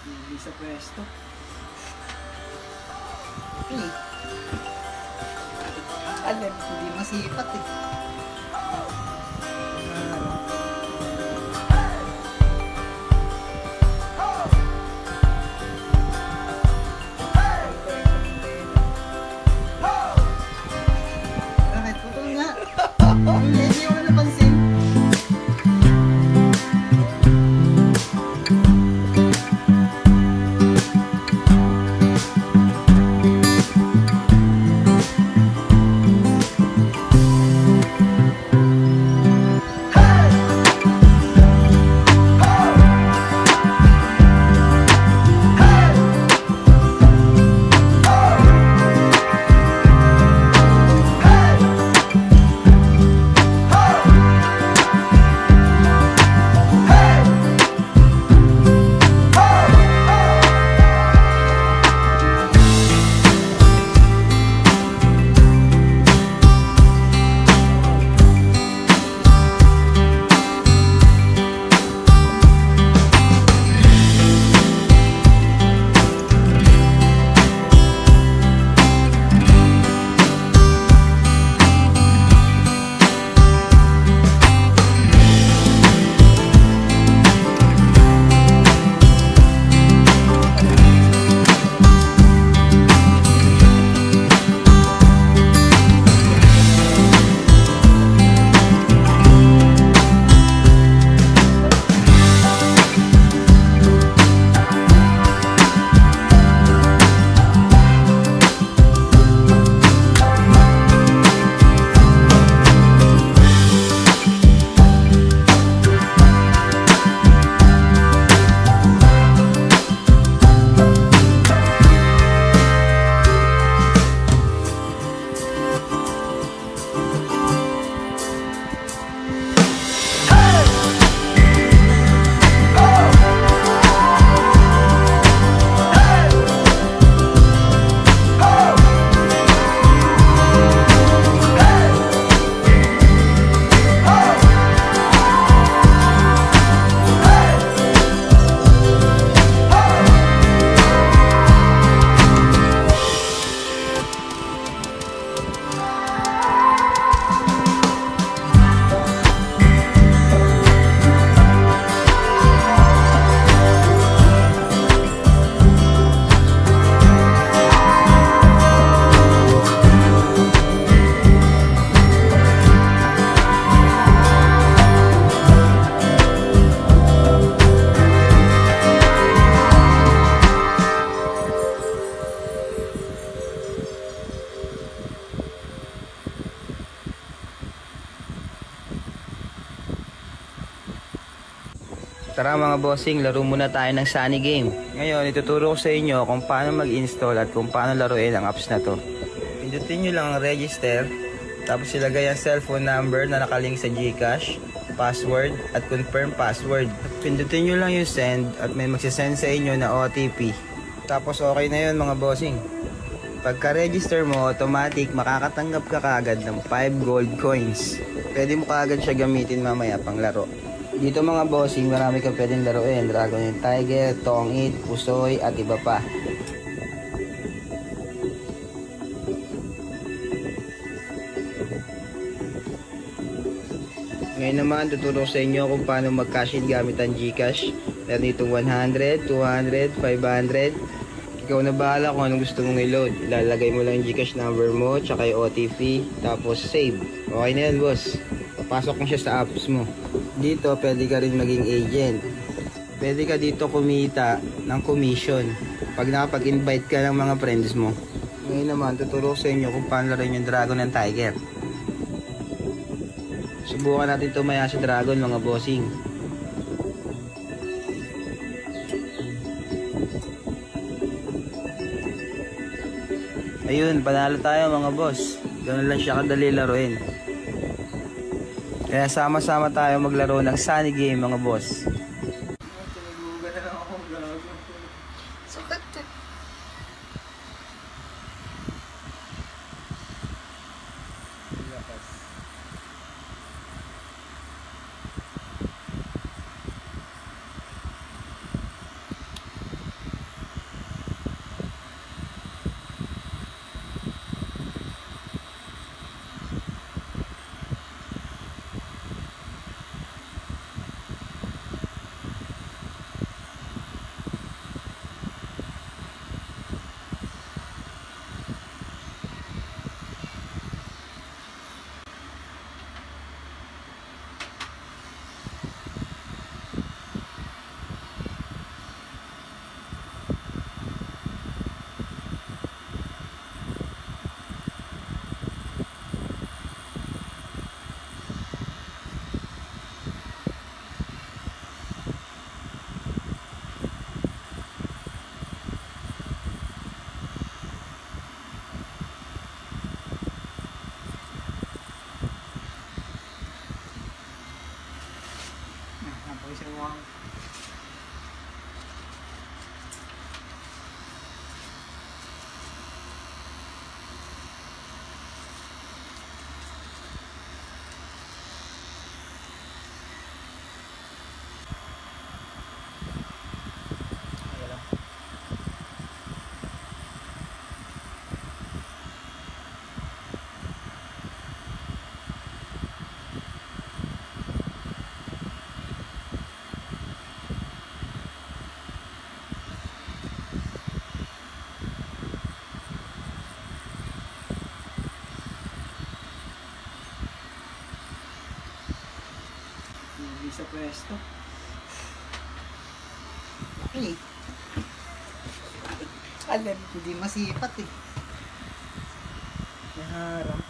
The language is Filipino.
Hindi sa pwesto. Alam, hindi masipat eh. Bakit? Putol nga. Hindi ko napansin. Tara mga bossing, laro muna tayo ng Sunny Game. Ngayon, ituturo ko sa inyo kung paano mag-install at kung paano laruin ang apps na to. Pindutin nyo lang ang register, tapos ilagay ang cellphone number na nakalink sa GCash, password at confirm password. Pindutin nyo lang yung send at may magsisend sa inyo na OTP. Tapos okay na yun mga bossing. Pagka-register mo, automatic makakatanggap ka kaagad ng 5 gold coins. Pwede mo kaagad siya gamitin mamaya pang laro. Dito mga bossing, marami kang pwedeng laruin. Dragon and Tiger, Tongit, Pusoy at iba pa. Ngayon naman, tuturo sa inyo kung paano mag-cash in gamit ang GCash. Meron ditong 100, 200, 500. Ikaw na bahala kung anong gusto mong i-load. Ilalagay mo lang yung GCash number mo, tsaka yung OTP, tapos save. Okay na yan boss. Papasok mo siya sa apps mo. Dito, pwede ka rin maging agent. Pwede ka dito kumita ng commission pag nakapag-invite ka ng mga friends mo. Ngayon naman, tuturo sa inyo kung paano laruin yung Dragon and Tiger. Subukan natin tumaya sa Dragon mga bossing. Ayun, panalo tayo mga boss. Ganun lang siya kadali laruin. Kaya sama-sama tayo maglaro ng Sunny Game mga boss. Tinagugan na lang akong gago. Sakit eh. Lakas. pwesto. Eh. Alam, hindi masipat eh. Naharap.